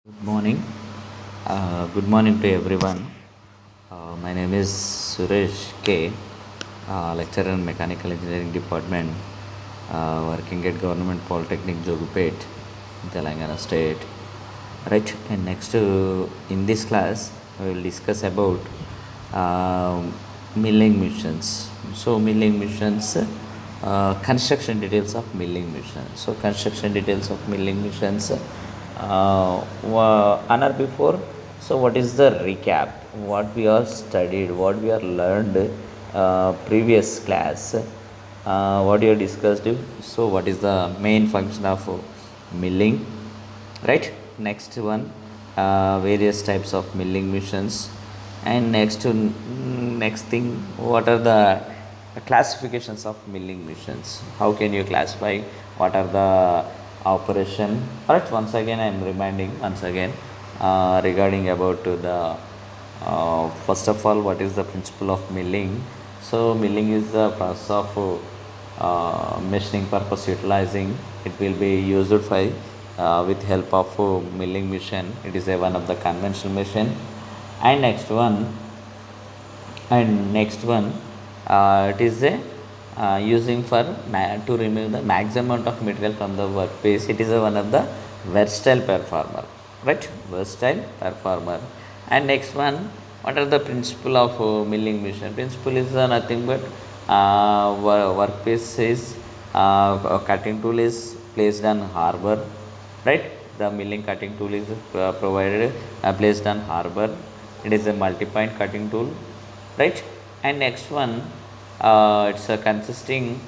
Good morning. Good morning to everyone. My name is Suresh K, lecturer in Mechanical Engineering Department, working at Government Polytechnic Jogupet, Telangana State. Right, and next in this class, we will discuss about uh, milling missions. So, milling missions, construction details of milling missions. So, construction details of milling missions. Another before, so what is the recap? What we are studied, what we are learned previous class, what you discussed. So, what is the main function of milling? Right, next one, various types of milling machines, and next thing, what are the classifications of milling machines? How can you classify? What are the operation? Alright, once again I am reminding once again regarding about to the first of all, what is the principle of milling? So milling is the process of machining purpose utilizing. It will be used for with help of milling machine. It is a one of the conventional machine. And next one, it is a using for to remove the maximum amount of material from the workpiece. It is a one of the versatile performer, right? Versatile performer. And next one, what are the principle of milling machine? Principle is nothing but workpiece is a cutting tool is placed on harbor, right? The milling cutting tool is provided placed on harbor. It is a multi-point cutting tool, right? And next one, it's consisting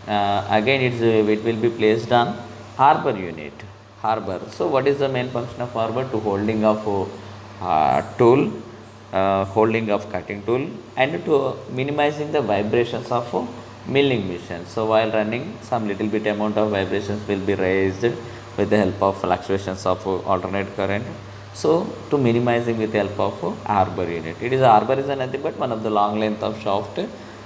again it will be placed on harbor unit, harbor. So what is the main function of harbor? To holding of tool, holding of cutting tool, and to minimizing the vibrations of milling machine. So while running, some little bit amount of vibrations will be raised with the help of fluctuations of alternate current. So to minimizing with the help of arbor unit. It is arbor is nothing but one of the long length of shaft.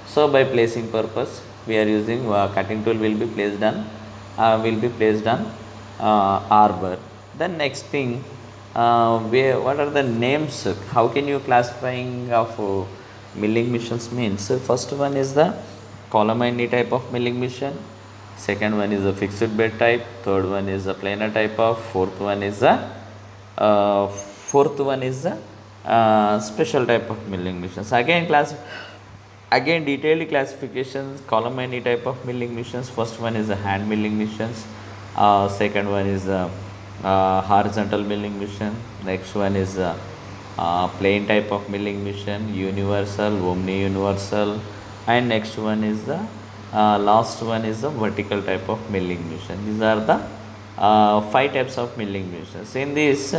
So by placing purpose, we are using cutting tool will be placed on arbor. Then next thing, where what are the names? How can you classifying of milling machines means? So first one is the column and knee type of milling machine. Second one is a fixed bed type. Third one is a planar type of. Fourth one is a special type of milling machines. Again detailed classifications, column and knee type of milling machines. First one is a hand milling machines. Second one is a horizontal milling machine. Next one is a plain type of milling machine, universal, omni universal, and next one is the last one is the vertical type of milling machine. These are the five types of milling machines. In this,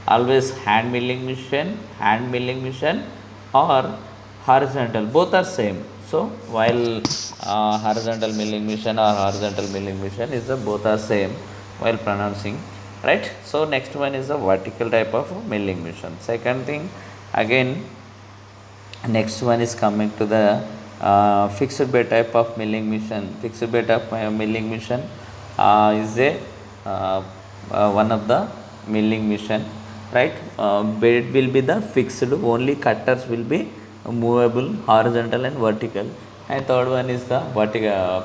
always hand milling machine, or horizontal, both are same. So while horizontal milling machine or horizontal milling machine is both are same while pronouncing, right? So next one is the vertical type of milling machine. Second thing, again, next one is coming to the fixed bed type of milling machine. Fixed bed of milling machine is a one of the milling machine, right? Bed will be the fixed, only cutters will be movable, horizontal and vertical. And third one is the vertical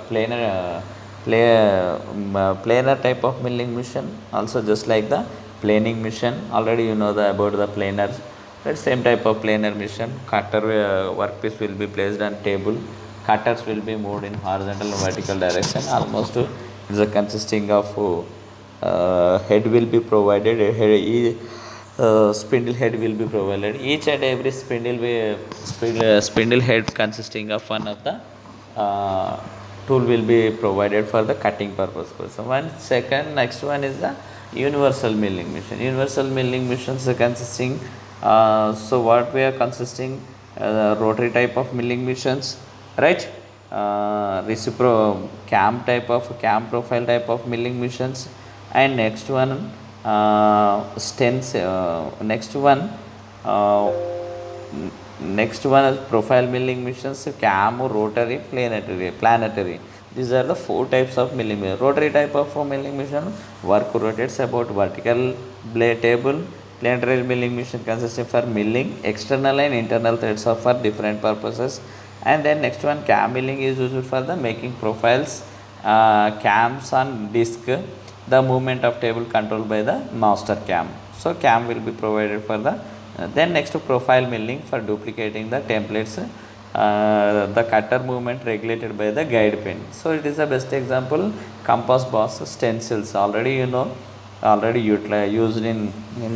planar type of milling machine, also just like the planing machine. Already you know the about the planers, right? Same type of planar machine. Cutter workpiece will be placed on table. Cutters will be moved in horizontal and vertical direction. Almost it's a consisting of head will be provided. Spindle head will be provided. Each and every spindle head consisting of one of the uh, tool will be provided for the cutting purpose. So one second, next one is the universal milling machine. Universal milling machines are consisting. So what we are consisting, rotary type of milling machines, right? Recipro cam profile type of milling machines. And next one, next one, uh, next one is profile milling machines, cam, rotary, planetary. These are the four types of milling machine. Rotary type of milling machine, work rotates about vertical blade table. Planetary milling machine consisting for milling external and internal threads are for different purposes. And then next one, cam milling is used for the making profiles, cams on disc, the movement of table controlled by the master cam. So cam will be provided for the then next to profile milling for duplicating the templates, the cutter movement regulated by the guide pin. So it is the best example. Compass box stencils already already used in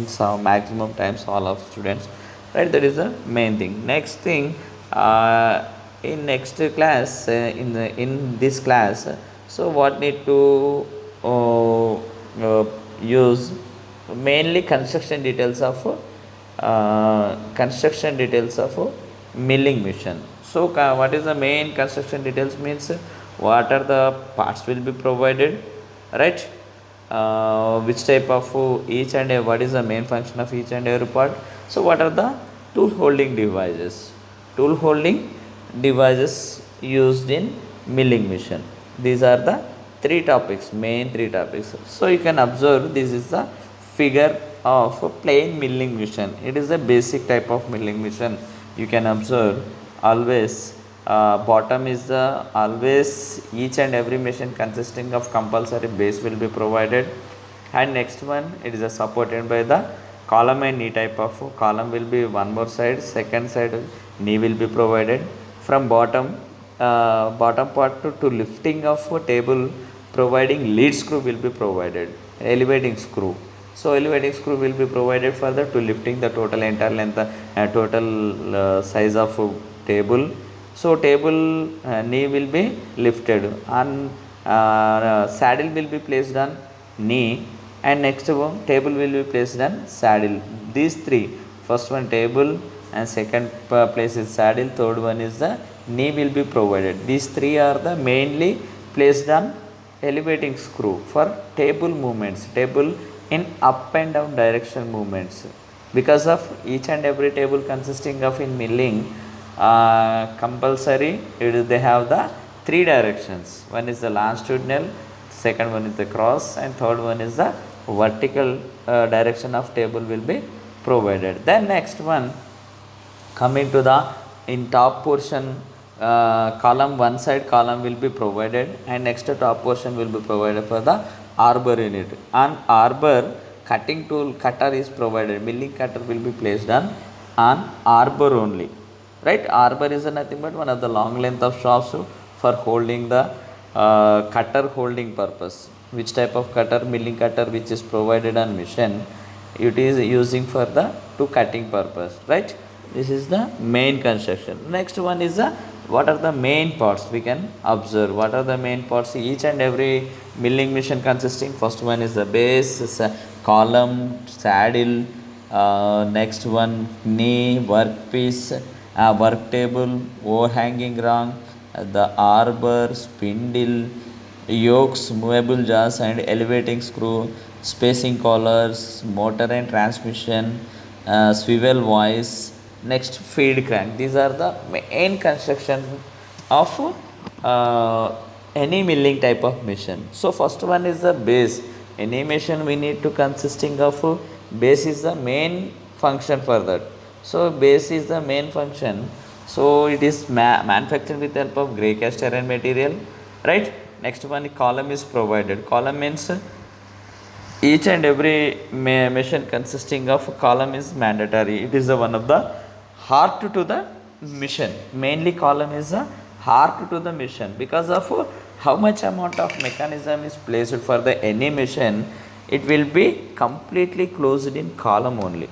some maximum times all of students, right? That is the main thing. Next thing, in next class, in this class, so what need to use mainly construction details of milling machine. So what is the main construction details means, what are the parts will be provided, right? Which type of each and what is the main function of each and every part. So what are the tool holding devices used in milling machine. These are the main three topics. So you can observe, this is the figure of a plain milling machine. It is a basic type of milling machine. You can observe always, bottom is the always each and every machine consisting of compulsory base will be provided, and next one, it is supported by the column and knee type of column will be one more side, second side knee will be provided. From bottom part to lifting of a table, providing lead screw will be provided, elevating screw. So elevating screw will be provided further to lifting the total entire length, total size of table. So table knee will be lifted, and saddle will be placed on knee, and next one table will be placed on saddle. These three, first one table, and second place is saddle, third one is the knee will be provided. These three are the mainly placed on elevating screw for table movements, table in up and down direction movements. Because of each and every table consisting of in milling, compulsory they have the three directions. One is the longitudinal, second one is the cross, and third one is the vertical direction of table will be provided. Then next one, coming to the in top portion, column, one side column will be provided, and next top portion will be provided for the arbor unit. On arbor, cutting tool cutter is provided, milling cutter will be placed on arbor only, right? Arbor is nothing but one of the long length of shafts for holding the cutter holding purpose. Which type of cutter? Milling cutter, which is provided on machine, it is using for the to cutting purpose, right? This is the main construction. Next one is the what are the main parts. We can observe what are the main parts. Each and every milling machine consisting, first one is the base, column, saddle, next one knee, workpiece, work table, overhanging rung, the arbor, spindle, yokes, movable jaws and elevating screw, spacing collars, motor and transmission, swivel voice, next feed crank. These are the main construction of any milling type of machine. So first one is the base. Any machine we need to consisting of base is the main function for that. So base is the main function. So it is manufactured with help of grey cast iron material, right? Next one, column is provided. Column means each and every machine consisting of column is mandatory. It is one of the heart to the mission. Mainly column is a heart to the mission, because of how much amount of mechanism is placed for the any machine, it will be completely closed in column only,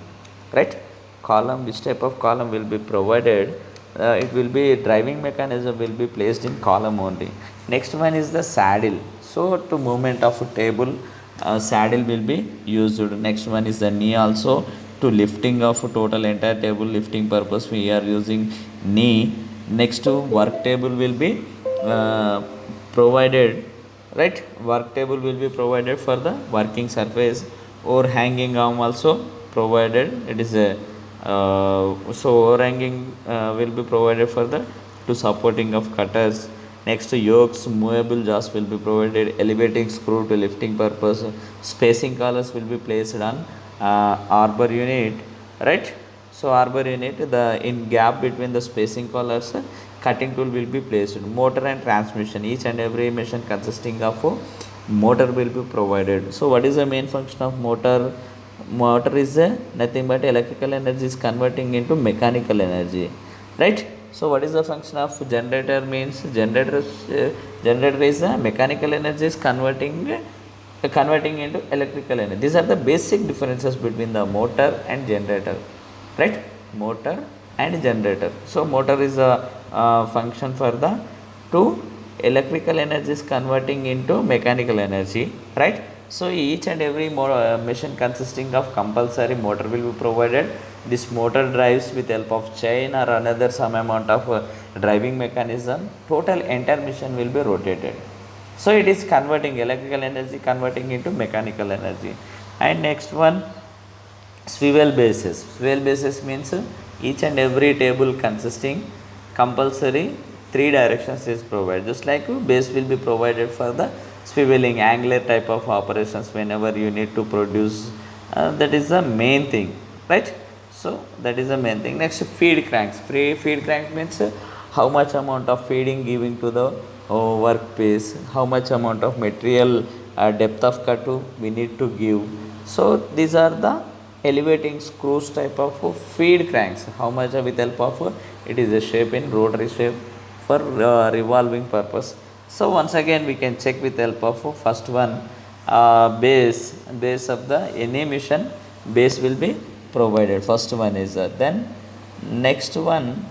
right? Column, which type of column will be provided, it will be driving mechanism will be placed in column only. Next one is the saddle. So to movement of a table, saddle will be used. Next one is the knee, also to lifting of total entire table lifting purpose we are using knee. Next to work table will be provided, right? Work table will be provided for the working surface, or hanging arm also provided. It is a so overhanging will be provided for the to supporting of cutters. Next, yokes, movable jaws will be provided, elevating screw to lifting purpose, spacing collars will be placed on arbor unit, right? So arbor unit, the in gap between the spacing collars, cutting tool will be placed. Motor and transmission, each and every machine consisting of motor will be provided. So what is the main function of motor? Motor is nothing but electrical energy is converting into mechanical energy, right? So what is the function of generator? Means generator is a mechanical energy is converting into electrical energy. These are the basic differences between the motor and generator, right? Motor and generator. So motor is a function for the two electrical energy is converting into mechanical energy, right? So each and every machine consisting of compulsory motor will be provided. This motor drives with help of chain or another some amount of driving mechanism. Total entire machine will be rotated. So it is converting electrical energy converting into mechanical energy. And next one, swivel bases. Swivel bases means each and every table consisting compulsory three directions is provided. Just like base will be provided for the swiveling angular type of operations whenever you need to produce. That is the main thing, right? So that is the main thing. Next, feed cranks. Feed cranks means how much amount of feeding giving to the workpiece, how much amount of material depth of cut we need to give. So these are the elevating screws type of feed cranks. How much with help of it is a shape in rotary shape for revolving purpose. So once again we can check with help of first one, base of the any mission base will be provided. First one is then next one,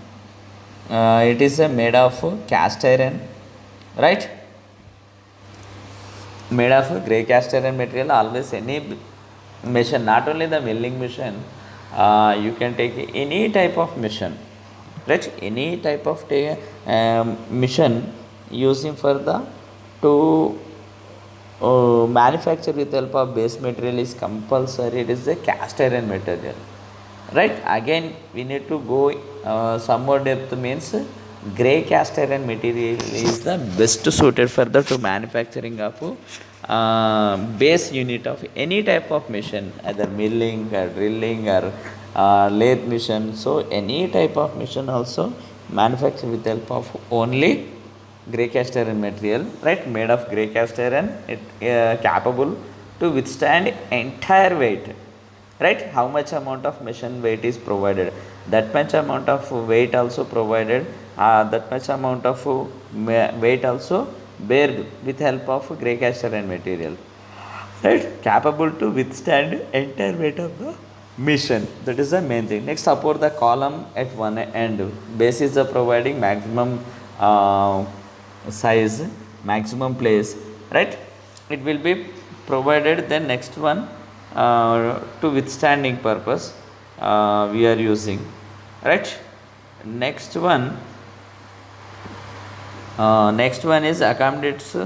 it is made of cast iron, right? Made of grey cast iron material. Always any machine, not only the milling machine, you can take any type of machine, right? Any type of machine using for the to manufacture with help of base material is compulsory. It is a cast iron material, right? Again we need to go some more depth. Means grey cast iron material is the best suited for the to manufacturing of base unit of any type of machine, either milling or drilling or lathe machine. So any type of machine also manufactured with help of only grey cast iron material, right? Made of grey cast iron, it capable to withstand entire weight, right? How much amount of machine weight is provided, that much amount of weight also provided, that much amount of weight also bared with help of grey cast iron material, right? Capable to withstand entire weight of the mission. That is the main thing. Next, support the column at one end. Base is the providing maximum size, maximum place, right? It will be provided. Then next one, to withstanding purpose we are using, right? Next one is accommodates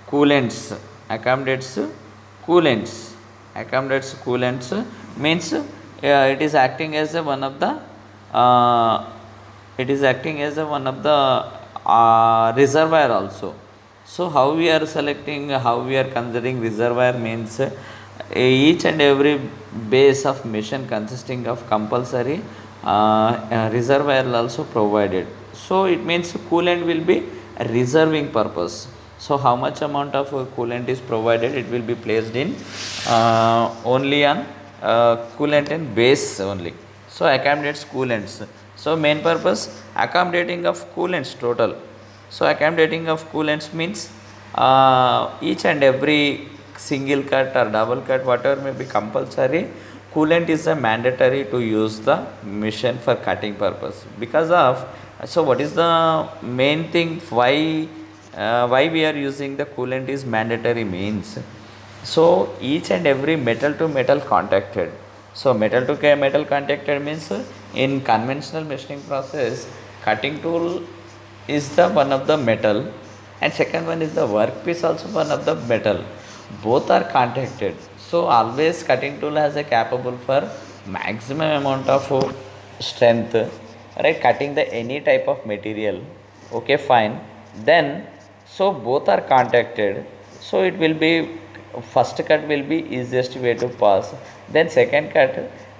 coolants. Accommodates coolants. Accommodates coolants means it is acting as a one of the it is acting as a one of the reservoir also. So how we are selecting, how we are considering reservoir means each and every base of machine consisting of compulsory reservoir also provided. So it means coolant will be a reserving purpose. So how much amount of coolant is provided, it will be placed in only on coolant and base only. So accommodates coolants. So main purpose accommodating of coolants total. So accommodating of coolants means each and every single cut or double cut whatever may be compulsory, coolant is a mandatory to use the machine for cutting purpose. Because of, so what is the main thing why we are using the coolant is mandatory means, so each and every metal to metal contacted. So metal to metal contacted means in conventional machining process, cutting tool is the one of the metal and second one is the workpiece also one of the metal. Both are contacted. So always cutting tool has a capable for maximum amount of strength, right? Cutting the any type of material. Okay, fine. Then So both are contacted. So it will be first cut will be easiest way to pass. Then second cut,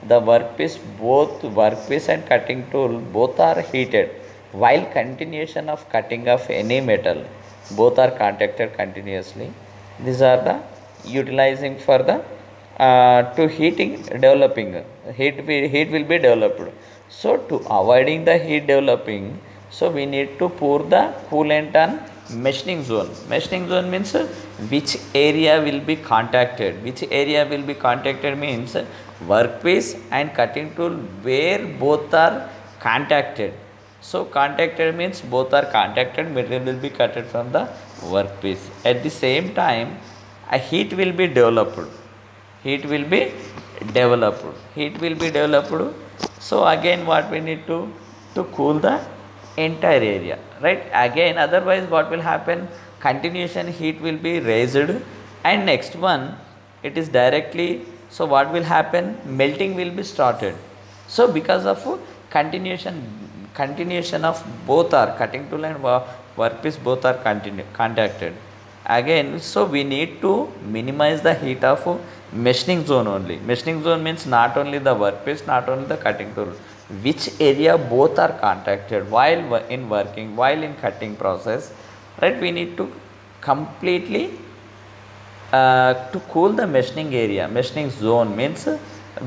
the workpiece, both workpiece and cutting tool both are heated while continuation of cutting of any metal, both are contacted continuously. These are the utilizing for the to heating developing, heat will be developed. So to avoiding the heat developing, so we need to pour the coolant on machining zone. Machining zone means which area will be contacted. Which area will be contacted means workpiece and cutting tool where both are contacted. So contacted means both are contacted, material will be cutted from the workpiece. At the same time, a heat will be developed. Heat will be developed. Heat will be developed. So again, what we need to cool the entire area, right? Again, otherwise, what will happen? Continuation heat will be raised, and next one, it is directly. So what will happen? Melting will be started. So because of continuation of both are cutting tool and workpiece both are contacted again. So we need to minimize the heat of machining zone only. Machining zone means not only the workpiece, not only the cutting tool, which area both are contacted while in working, while in cutting process, right? We need to completely to cool the machining area. Machining zone means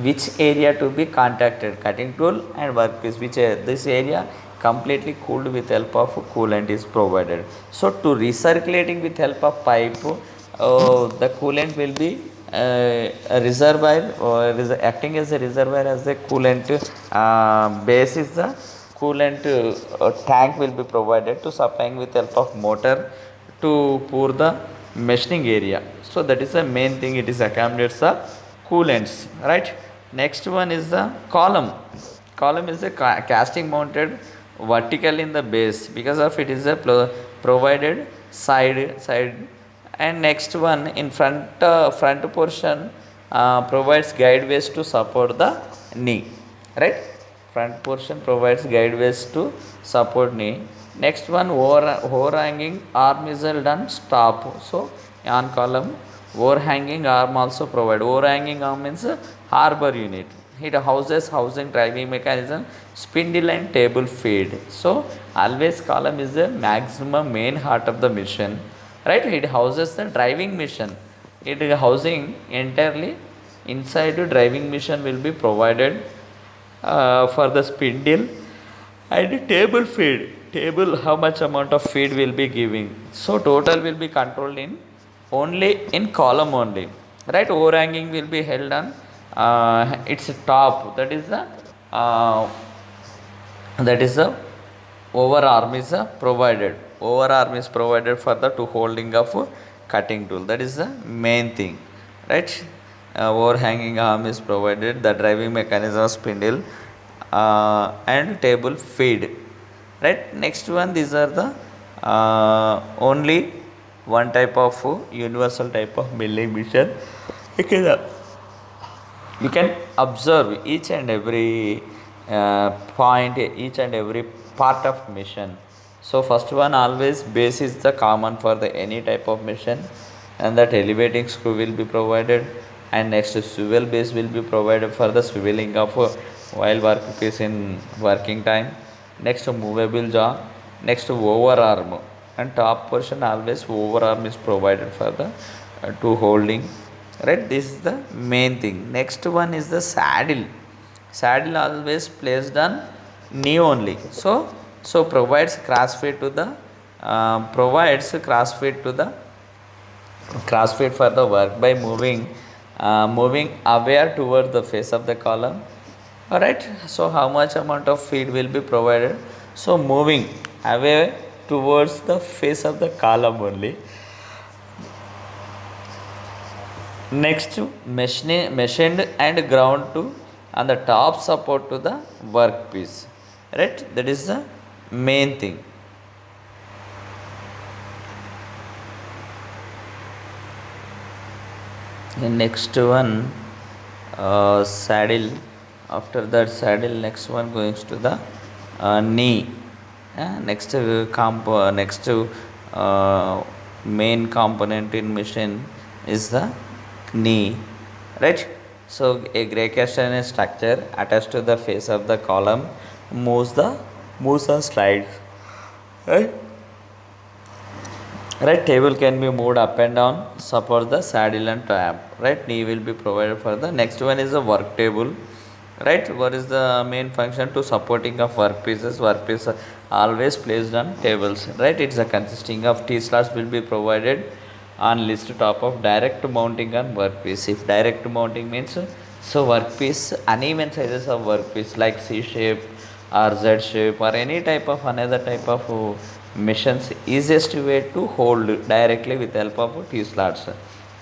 which area to be contacted, cutting tool and workpiece, which this area completely cooled with help of coolant is provided. So to recirculating with help of pipe, the coolant will be a reservoir, or acting as a reservoir as a coolant base is the coolant tank will be provided to supplying with help of motor to pour the machining area. So that is the main thing, it is accommodates the coolants, right? Next one is the column. Column is a casting mounted vertical in the base, because of it is a provided side. And next one in front portion provides guideways to support the knee, right? Front portion provides guideways to support knee. Next one, overhanging arm is done stop. So on column, overhanging arm also provide. Overhanging arm means harbor unit. It houses housing driving mechanism, spindle and table feed. So always column is the maximum main heart of the machine, right? It houses the driving machine. It is housing entirely inside the driving machine will be provided for the spindle and table feed. Table, how much amount of feed will be giving. So total will be controlled in only in column only, right? Overhanging will be held on its top. Uh, that is the overarm is provided. Overarm is provided for the to holding of cutting tool. That is the main thing, right? Overhanging arm is provided, the driving mechanism spindle and table feed, right? Next one, these are the only one type of universal type of milling machine. You can observe each and every point, each and every part of machine. So first one, always base is the common for the any type of machine, and that elevating screw will be provided, and next swivel base will be provided for the swiveling of while workpiece in working time. Next movable jaw. Next overarm, and top portion always overarm is provided for the to holding, right? This is the main thing. Next one is the saddle. Saddle always placed on knee only. So provides crossfit to the crossfit for the work by moving away towards the face of the column. All right. So how much amount of feed will be provided? So moving away towards the face of the column only. Next, machined and ground to on the top support to the workpiece, right? That is the main thing. The next one, saddle. After that saddle, next one goes to the knee. Next uh, main component in machine is the knee, right? So a gray cast iron structure attached to the face of the column moves and slides, right? Right, table can be moved up and down, support the saddle and tab, right? Knee will be provided for the next one is the work table, right? What is the main function to supporting of workpiece are always placed on tables, right? It's a consisting of T slots will be provided on list top of direct mounting on workpiece. If direct mounting means so workpiece uneven sizes of workpiece like C shape or Z shape or any type of another type of missions easiest way to hold directly with help of T slots.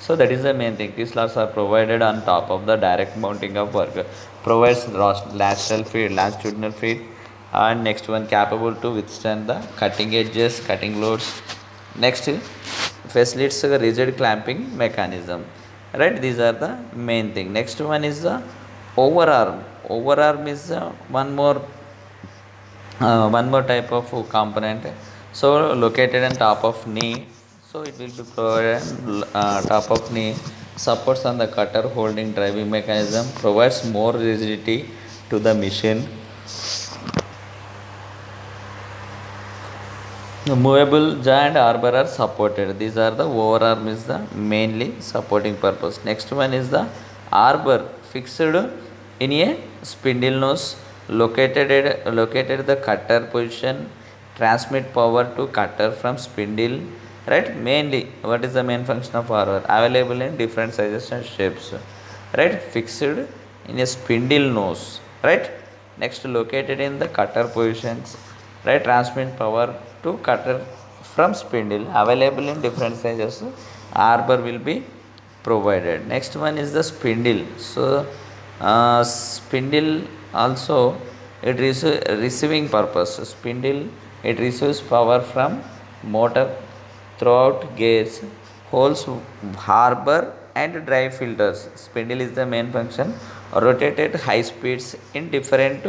So that is the main thing. T slots are provided on top of the direct mounting of work. Provides lateral feed, longitudinal feed, and next one capable to withstand the cutting edges, cutting loads. Next facilitates a rigid clamping mechanism. Right, these are the main thing. Next one is the overarm. Overarm is one more type of component, so located on top of knee, so it will be provided top of knee, supports on the cutter holding driving mechanism, provides more rigidity to the machine. The movable jaw and arbor are supported. These are the overarm is the mainly supporting purpose. Next one is the arbor fixed in a spindle nose located the cutter position, transmit power to cutter from spindle, right? Mainly what is the main function of arbor? Available in different sizes and shapes, right? Fixed in a spindle nose, right? Next located in the cutter positions, right? Transmit power to cutter from spindle, available in different sizes, arbor will be provided. Next one is the spindle. So spindle also it is receiving purpose. Spindle it receives power from motor throughout gears, holes, harbor and drive filters. Spindle is the main function, rotated high speeds in different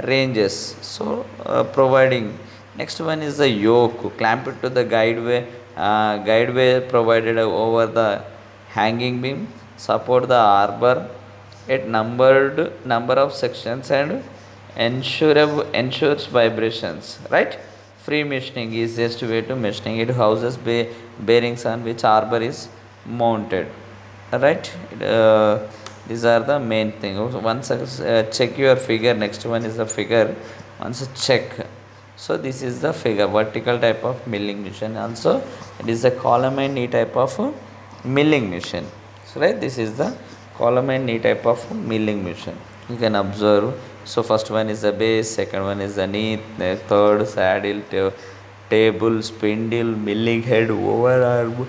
ranges, so providing. Next one is the yoke clamped to the guideway provided over the hanging beam, support the arbor at number of sections and ensures vibrations, right? Free machining is just way to machining. It houses bearings on which arbor is mounted, right? These are the main thing. Once check your figure, next one is the figure. Once check, so this is the figure vertical type of milling machine. Also it is a column and knee type of milling machine. So right, this is the column and knee type of milling machine. You can observe. So first one is the base, second one is the knee, the third saddle, table, spindle, milling head, overarm,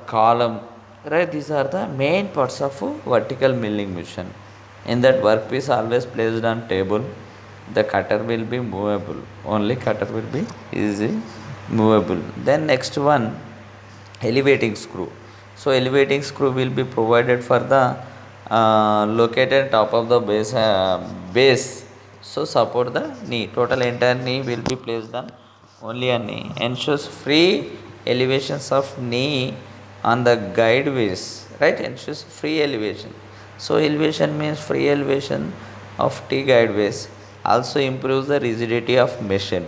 column, right? These are the main parts of a vertical milling machine. In that workpiece always placed on table, the cutter will be movable, only cutter will be easy movable. Then next one, elevating screw. So elevating screw will be provided for the located top of the base, so support the knee. Total entire knee will be placed on only a knee, ensures free elevations of knee on the guideways, right? Ensures free elevation. So elevation means free elevation of T guideways, also improves the rigidity of machine,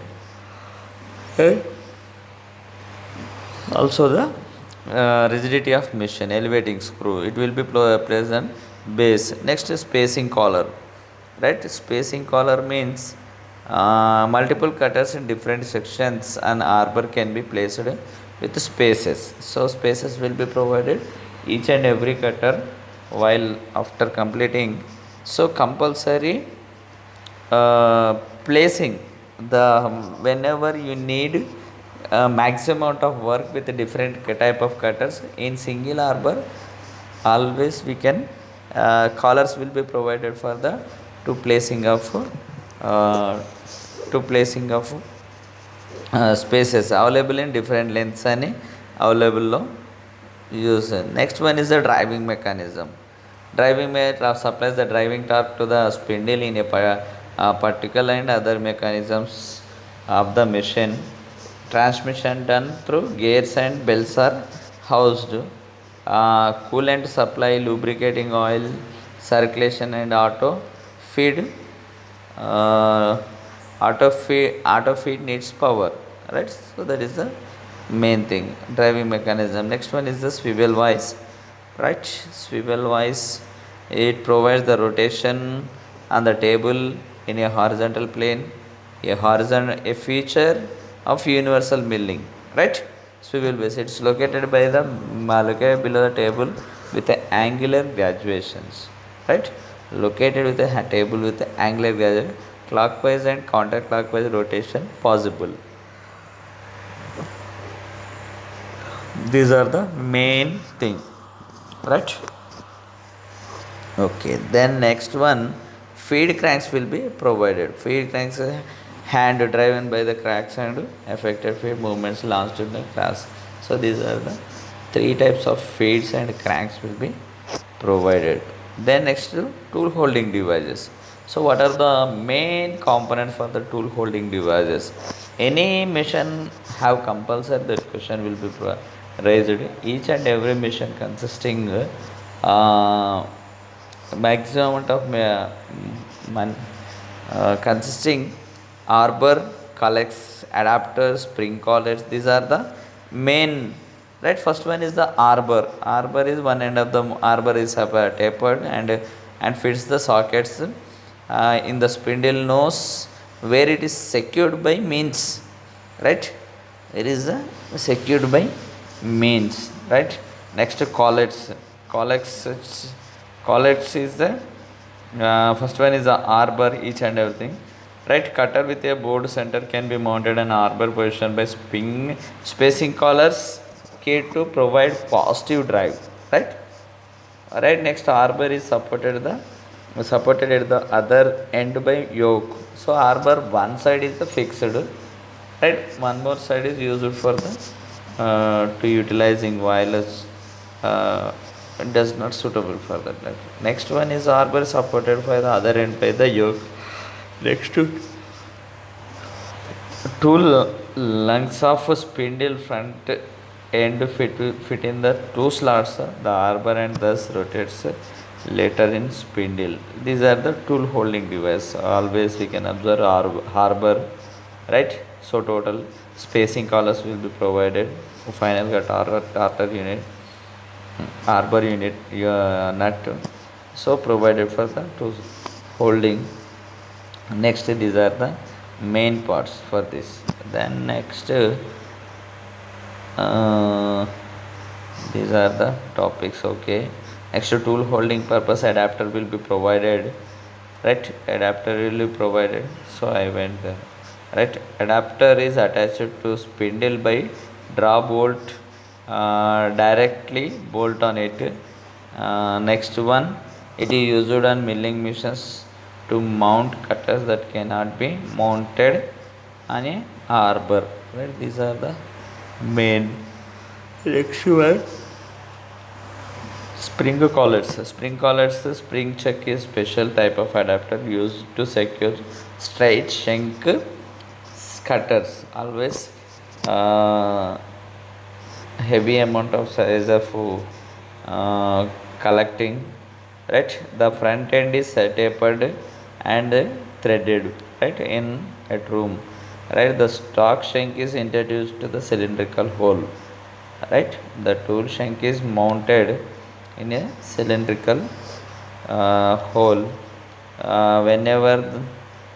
right? Also the rigidity of machine. Elevating screw it will be present base. Next is spacing collar, right? Spacing collar means multiple cutters in different sections and arbor can be placed with spaces. So spaces will be provided each and every cutter while after completing. So compulsory placing the whenever you need maximum amount of work with different type of cutters in single arbor, always we can collars will be provided for the to placing of uh, to placing of spaces available in different lengths and available లో use. Next one is the driving mechanism. Driving supplies the driving torque to the spindle in a particle and other mechanisms of the machine. Transmission done through gears and belts are housed. Coolant supply, lubricating oil, circulation and feed. Uh, auto feed needs power, right? So that is the main thing, driving mechanism. Next one is the swivel wise, right? Swivel wise, it provides the rotation on the table in a horizontal plane, a feature of universal milling, right? Swivel base, it's located by the located below the table with the angular graduations, right? Located with a table with the angular graduation, clockwise and counterclockwise rotation possible. These are the main thing, right? Okay, then next one, feed cranks will be provided. Feed cranks are hand driven by the cranks and effective feed movements launched in the class. So these are the three types of feeds and cranks will be provided. Then next, tool holding devices. So what are the main components for the tool holding devices? Any machine have compulsory, that question will be raised. Each and every machine consisting maximum amount of consisting arbor, collects, adapters, spring collets. These are the main, right? First one is the arbor. Arbor is one end of the arbor is tapered and fits the sockets in the spindle nose where it is secured by means, right? It is secured by means, right? Next, collets. Collets, collets is the first one is the arbor, each and everything, right? Cutter with a board center can be mounted in arbor position by spacing collars key to provide positive drive, right? Right, next, arbor is supported at the other end by yoke. So arbor one side is the fixed, right? One more side is used for the to utilizing wireless, does not suitable for that. Next one is arbor supported by the other end by the yoke. Next to two lengths of spindle front end fit in the two slots, the arbor, and thus rotates later in spindle. These are the tool holding device. Always we can observe arbor, right? So total spacing collars will be provided. Final got tartar unit, arbor unit, nut, so provided for the tool holding. Next, these are the main parts for this. Then next, these are the topics. Okay, next, tool holding purpose adapter will be provided, right? Adapter will be provided. So I went there, right? Adapter is attached to spindle by draw bolt, directly bolt on it. Next one, it is used on milling machines to mount cutters that cannot be mounted on a arbor, right? These are the main. Next one, spring collets. Spring collets, spring chuck is special type of adapter used to secure straight shank cutters. Always heavy amount of size of collecting, right? The front end is tapered and threaded, right, in a room, right? The stock shank is introduced to the cylindrical hole, right? The tool shank is mounted in a cylindrical hole. Whenever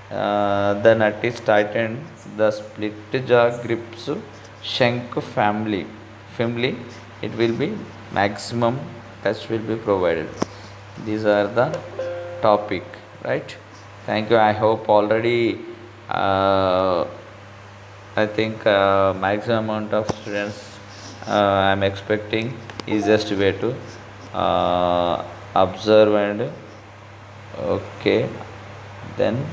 the nut is tightened, the split jaw grips shank firmly, it will be maximum touch will be provided. These are the topic, right? Thank you. I hope already I think maximum amount of students I am expecting easiest way to observe and okay, then